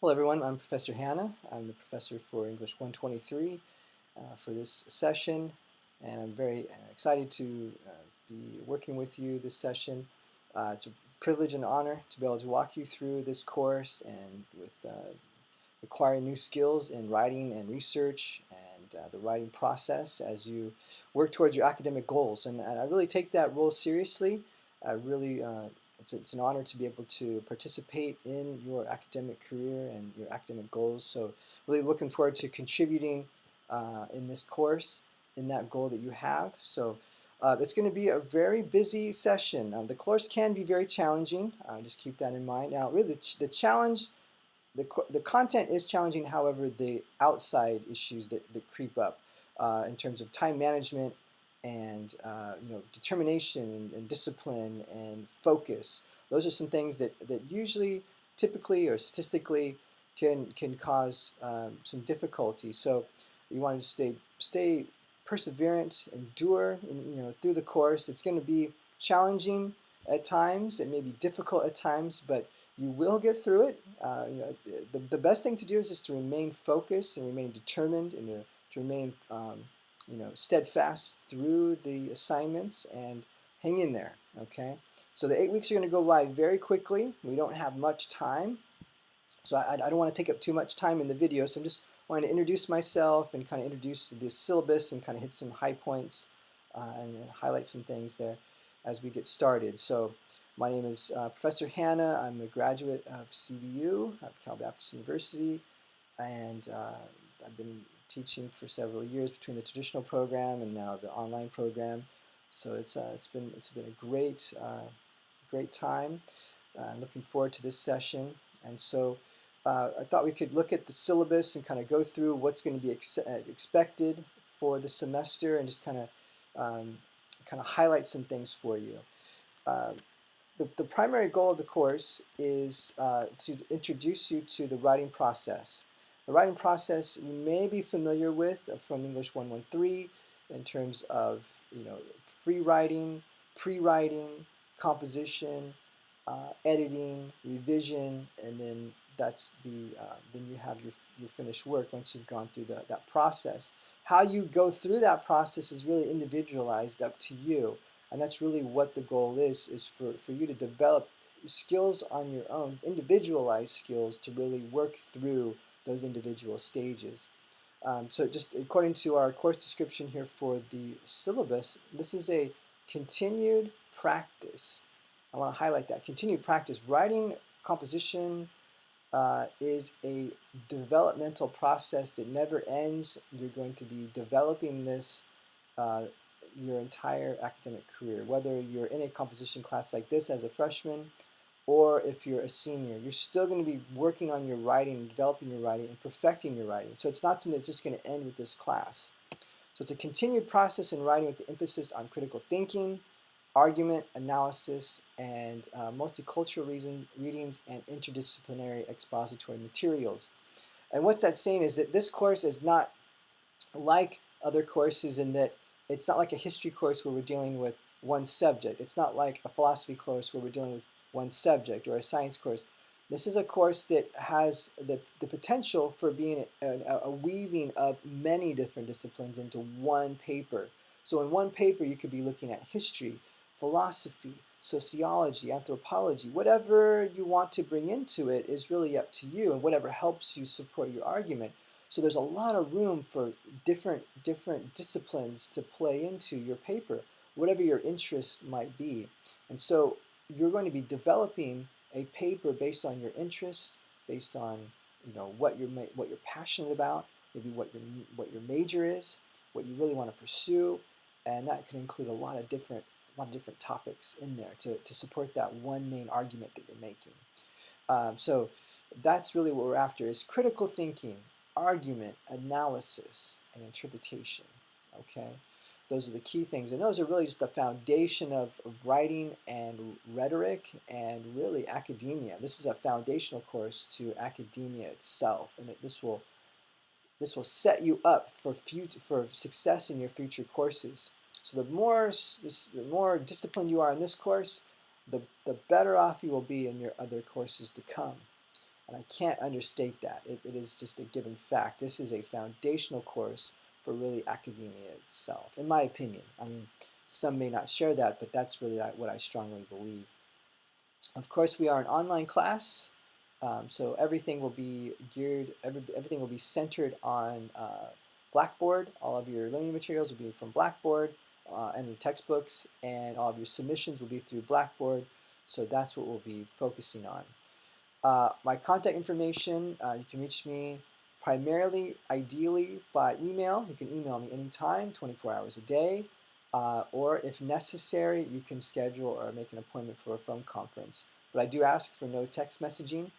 Hello everyone, I'm Professor Hanna. I'm the professor for English 123 for this session, and I'm very excited to be working with you this session. It's a privilege and honor to be able to walk you through this course and with acquiring new skills in writing and research and the writing process as you work towards your academic goals. And I really take that role seriously. I really it's an honor to be able to participate in your academic career and your academic goals. So really looking forward to contributing in this course in that goal that you have. So it's going to be a very busy session. The course can be very challenging. Just keep that in mind. Now, really, the challenge, the content is challenging. However, the outside issues that creep up in terms of time management and determination and discipline and focus. Those are some things that usually, typically, or statistically can cause some difficulty. So you want to stay perseverant, endure, and through the course. It's going to be challenging at times. It may be difficult at times, but you will get through it. The best thing to do is just to remain focused and remain determined and to remain steadfast through the assignments and hang in there, okay? So the 8 weeks are going to go by very quickly. We don't have much time, so I don't want to take up too much time in the video, so I'm just wanting to introduce myself and kind of introduce the syllabus and kind of hit some high points and highlight some things there as we get started. So my name is Professor Hanna. I'm a graduate of CBU, of Cal Baptist University, and I've been teaching for several years between the traditional program and now the online program. So it's been a great time. I'm looking forward to this session, and so I thought we could look at the syllabus and kind of go through what's going to be expected for the semester, and just kind of highlight some things for you. The primary goal of the course is to introduce you to the writing process. The writing process you may be familiar with from English 113 in terms of free writing, pre-writing, composition, editing, revision, and then then you have your finished work once you've gone through that process. How you go through that process is really individualized up to you. And that's really what the goal is for you to develop skills on your own, individualized skills to really work through those individual stages. So just according to our course description here for the syllabus, this is a continued practice. I want to highlight that. Continued practice. Writing composition is a developmental process that never ends. You're going to be developing this your entire academic career, whether you're in a composition class like this as a freshman or if you're a senior. You're still going to be working on your writing, developing your writing, and perfecting your writing. So it's not something that's just going to end with this class. So it's a continued process in writing with the emphasis on critical thinking, argument, analysis, and multicultural readings and interdisciplinary expository materials. And what's that saying is that this course is not like other courses in that it's not like a history course where we're dealing with one subject. It's not like a philosophy course where we're dealing with one subject, or a science course. This is a course that has the potential for being a weaving of many different disciplines into one paper. So in one paper you could be looking at history, philosophy, sociology, anthropology. Whatever you want to bring into it is really up to you, and whatever helps you support your argument. So there's a lot of room for different disciplines to play into your paper, whatever your interests might be. And so you're going to be developing a paper based on your interests, based on what you're passionate about, maybe what your major is, what you really want to pursue, and that can include a lot of different topics in there to support that one main argument that you're making. So that's really what we're after, is critical thinking, argument, analysis, and interpretation. Okay, those are the key things, and those are really just the foundation of writing and rhetoric and really academia. This is a foundational course to academia itself, and this will set you up for success in your future courses. So the more disciplined you are in this course, the better off you will be in your other courses to come. And I can't understate that. It is just a given fact. This is a foundational course for really academia itself, in my opinion. I mean, some may not share that, but that's really what I strongly believe. Of course, we are an online class, so everything will be everything will be centered on Blackboard. All of your learning materials will be from Blackboard and the textbooks, and all of your submissions will be through Blackboard. So that's what we'll be focusing on. My contact information, you can reach me primarily, ideally, by email. You can email me anytime, 24 hours a day. Or if necessary, you can schedule or make an appointment for a phone conference. But I do ask for no text messaging.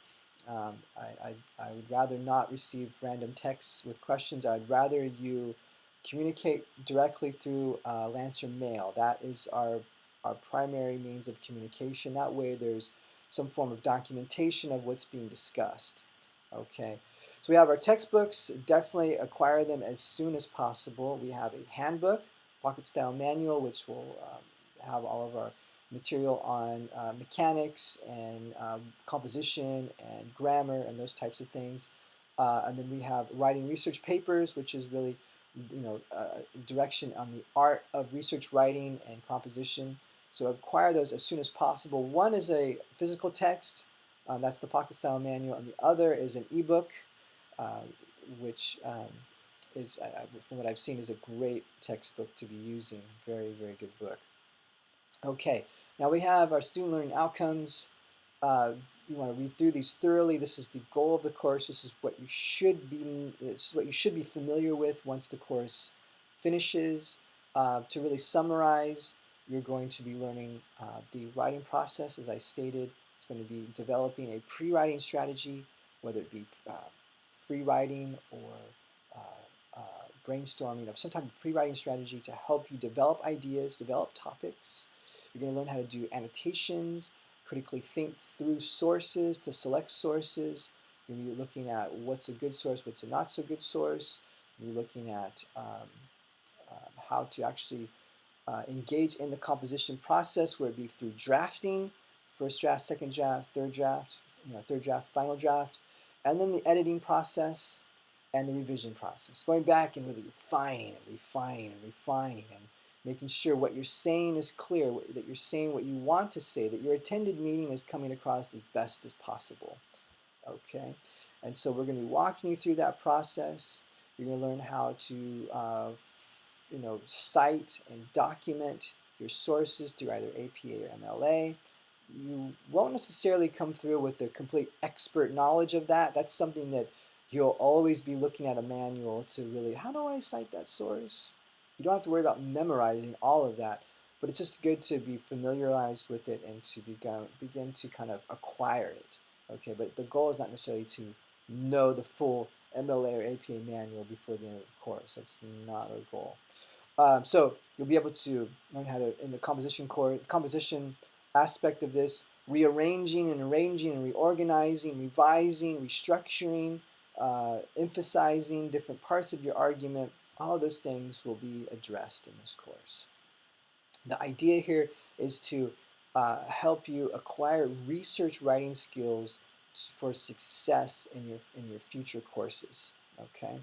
I would rather not receive random texts with questions. I'd rather you communicate directly through Lancer Mail. That is our primary means of communication. That way there's some form of documentation of what's being discussed. Okay, so we have our textbooks. Definitely acquire them as soon as possible. We have a handbook, pocket style manual, which will have all of our material on mechanics and composition and grammar and those types of things. And then we have writing research papers, which is really direction on the art of research writing and composition. So acquire those as soon as possible. One is a physical text, that's the pocket style manual, and the other is an ebook, uh, which is, from what I've seen, is a great textbook to be using. Very, very good book. Okay, now we have our student learning outcomes. You want to read through these thoroughly. This is the goal of the course. This is what you should be familiar with once the course finishes. To really summarize, you're going to be learning the writing process, as I stated. It's going to be developing a pre-writing strategy, whether it be free writing or brainstorming of some type of pre-writing strategy to help you develop ideas, develop topics. You're going to learn how to do annotations, critically think through sources to select sources. You're going to be looking at what's a good source, what's a not so good source. You're looking at how to actually engage in the composition process, where it be through drafting, first draft, second draft, third draft, third draft, final draft, and then the editing process and the revision process. Going back and really refining and refining and refining and making sure what you're saying is clear, that you're saying what you want to say, that your attended meaning is coming across as best as possible. Okay, and so we're going to be walking you through that process. You're going to learn how to cite and document your sources through either APA or MLA. You won't necessarily come through with the complete expert knowledge of that. That's something that you'll always be looking at a manual to really, how do I cite that source? You don't have to worry about memorizing all of that, but it's just good to be familiarized with it and to begin to kind of acquire it. Okay, but the goal is not necessarily to know the full MLA or APA manual before the end of the course. That's not our goal. So you'll be able to learn how to, in the composition aspect of this, rearranging and arranging and reorganizing, revising, restructuring, emphasizing different parts of your argument. All of those things will be addressed in this course. The idea here is to help you acquire research writing skills for success in your future courses. Okay.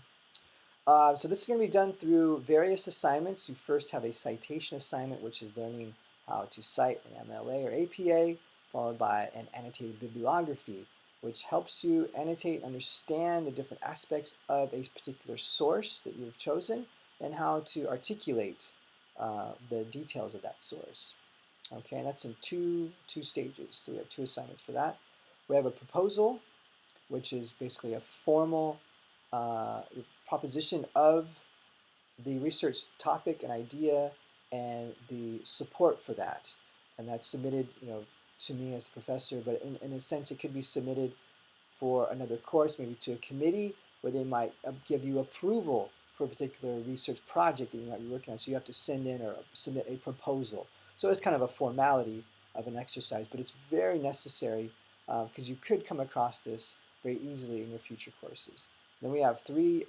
So this is going to be done through various assignments. You first have a citation assignment, which is learning how to cite an MLA or APA, followed by an annotated bibliography, which helps you annotate and understand the different aspects of a particular source that you've chosen and how to articulate the details of that source. Okay, and that's in two stages. So we have two assignments for that. We have a proposal, which is basically a formal proposition of the research topic and idea and the support for that. And that's submitted, to me as a professor, but in a sense it could be submitted for another course, maybe to a committee where they might give you approval for a particular research project that you might be working on. So you have to send in or submit a proposal. So it's kind of a formality of an exercise, but it's very necessary because you could come across this very easily in your future courses. Then we have three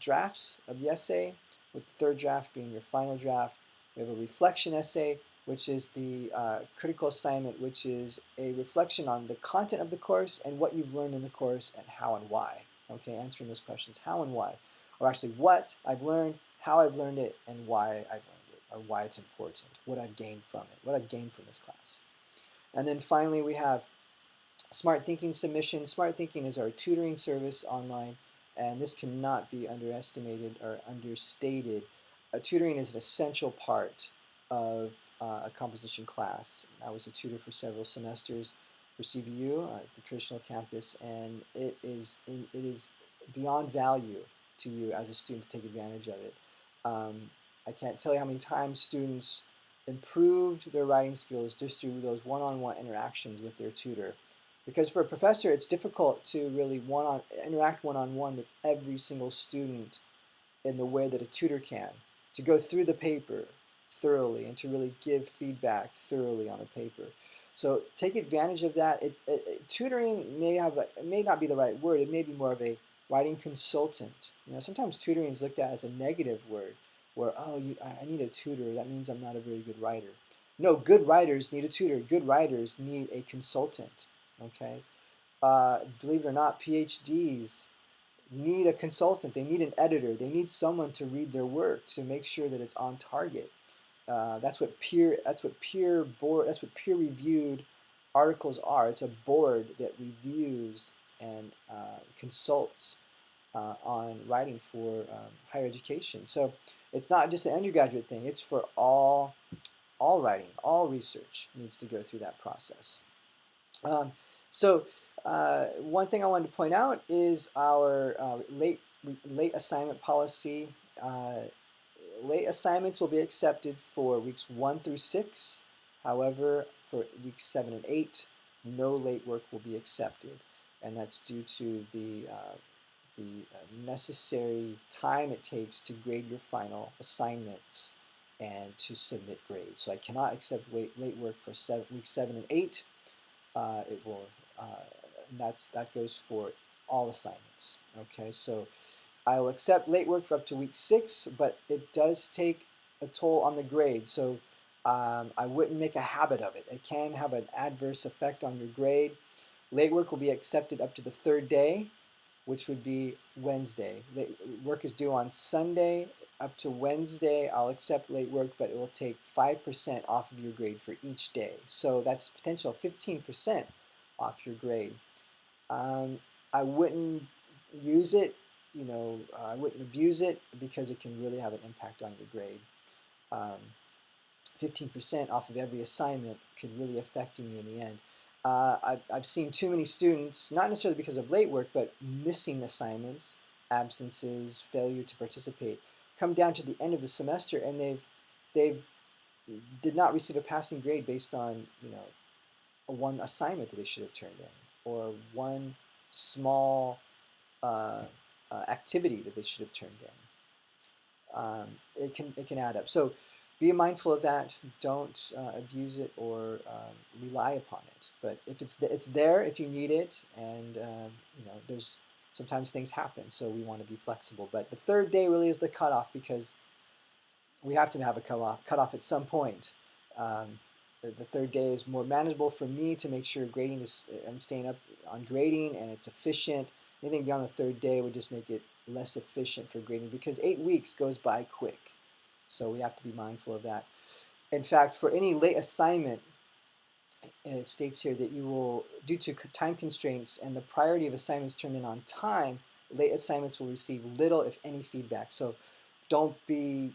drafts of the essay, with the third draft being your final draft. We have a reflection essay, which is the critical assignment, which is a reflection on the content of the course and what you've learned in the course and how and why. Okay, answering those questions, how and why, or actually what I've learned, how I've learned it, and why I've learned it, or why it's important, what I've gained from it, what I've gained from this class. And then finally, we have Smart Thinking submission. Smart Thinking is our tutoring service online, and this cannot be underestimated or understated. Tutoring is an essential part of a composition class. I was a tutor for several semesters for CBU, the traditional campus, and it is beyond value to you as a student to take advantage of it. I can't tell you how many times students improved their writing skills just through those one-on-one interactions with their tutor. Because for a professor, it's difficult to really interact one-on-one with every single student in the way that a tutor can, to go through the paper thoroughly and to really give feedback thoroughly on a paper. So take advantage of that. Tutoring may not be the right word. It may be more of a writing consultant. Sometimes tutoring is looked at as a negative word, where I need a tutor. That means I'm not a very good writer. No, good writers need a tutor. Good writers need a consultant. Okay, believe it or not, PhDs need a consultant. They need an editor. They need someone to read their work to make sure that it's on target. That's what peer reviewed articles are. It's a board that reviews and consults on writing for higher education. So it's not just an undergraduate thing. It's for all writing, all research needs to go through that process. So one thing I wanted to point out is our late assignment policy. Late assignments will be accepted for weeks 1 through 6. However, for weeks 7 and 8, no late work will be accepted, and that's due to the necessary time it takes to grade your final assignments and to submit grades. So I cannot accept late work for weeks 7 and 8. It will, that goes for all assignments. Okay, so I will accept late work for up to week 6, but it does take a toll on the grade. So I wouldn't make a habit of it. It can have an adverse effect on your grade. Late work will be accepted up to the 3rd day, which would be Wednesday. Late work is due on Sunday up to Wednesday. I'll accept late work, but it will take 5% off of your grade for each day. So that's potential 15% off your grade. I wouldn't use it, I wouldn't abuse it because it can really have an impact on your grade. 15% off of every assignment could really affect you in the end. I've seen too many students, not necessarily because of late work, but missing assignments, absences, failure to participate, come down to the end of the semester and they've did not receive a passing grade based on one assignment that they should have turned in, or one small activity that they should have turned in. It can add up. So be mindful of that. Don't abuse it or rely upon it. But if it's there if you need it, and there's sometimes things happen, so we want to be flexible. But the 3rd day really is the cutoff because we have to have a cutoff at some point. The 3rd day is more manageable for me to make sure I'm staying up on grading and it's efficient. Anything beyond the 3rd day would just make it less efficient for grading because 8 weeks goes by quick. So we have to be mindful of that. In fact, for any late assignment, it states here that you will, due to time constraints and the priority of assignments turned in on time, late assignments will receive little, if any, feedback. So don't be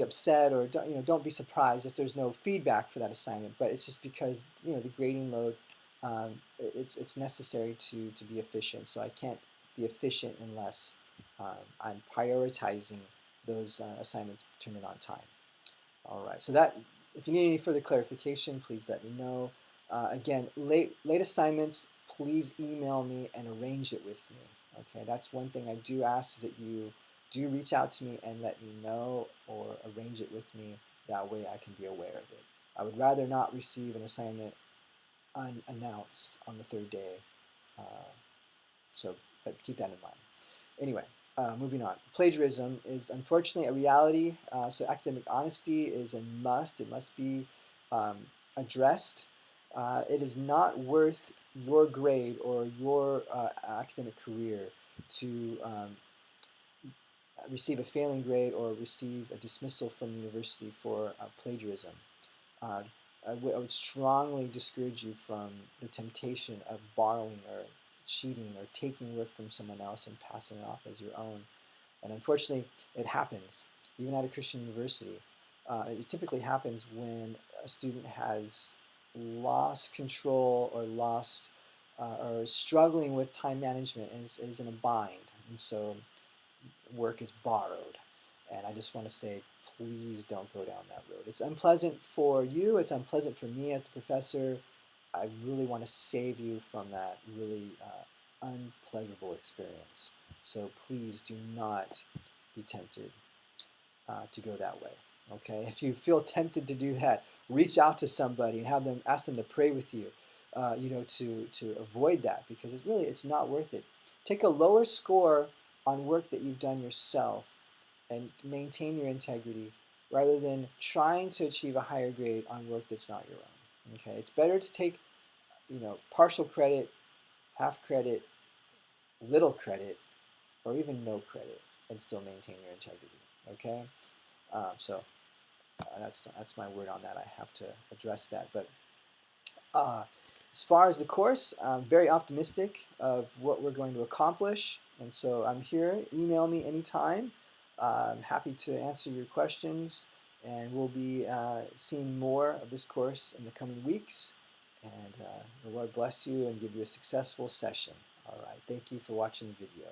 upset or don't be surprised if there's no feedback for that assignment. But it's just because the grading load, it's necessary to be efficient. So I can't be efficient unless I'm prioritizing those assignments turned in on time. All right. So if you need any further clarification, please let me know. Again, late assignments, please email me and arrange it with me. Okay, that's one thing I do ask is that you do reach out to me and let me know or arrange it with me. That way I can be aware of it. I would rather not receive an assignment unannounced on the 3rd day. But keep that in mind. Anyway, moving on. Plagiarism is unfortunately a reality, so academic honesty is a must. It must be um, addressed. It is not worth your grade or your academic career to receive a failing grade or receive a dismissal from the university for plagiarism. Uh, I would strongly discourage you from the temptation of borrowing or cheating or taking work from someone else and passing it off as your own. And unfortunately, it happens, even at a Christian university. It typically happens when a student has lost control or lost or is struggling with time management and is in a bind. And so work is borrowed. And I just want to say, please don't go down that road. It's unpleasant for you, it's unpleasant for me as the professor. I really want to save you from that really unpleasurable experience. So please do not be tempted to go that way. Okay, if you feel tempted to do that, reach out to somebody and have them ask them to pray with you. To avoid that, because it's not worth it. Take a lower score on work that you've done yourself and maintain your integrity rather than trying to achieve a higher grade on work that's not your own. Okay, it's better to take partial credit, half credit, little credit, or even no credit and still maintain your integrity. Okay, so that's my word on that. I have to address that. But uh, as far as the course, I'm very optimistic of what we're going to accomplish, and so I'm here. Email me anytime. I'm happy to answer your questions, and we'll be seeing more of this course in the coming weeks. And the Lord bless you and give you a successful session. All right. Thank you for watching the video.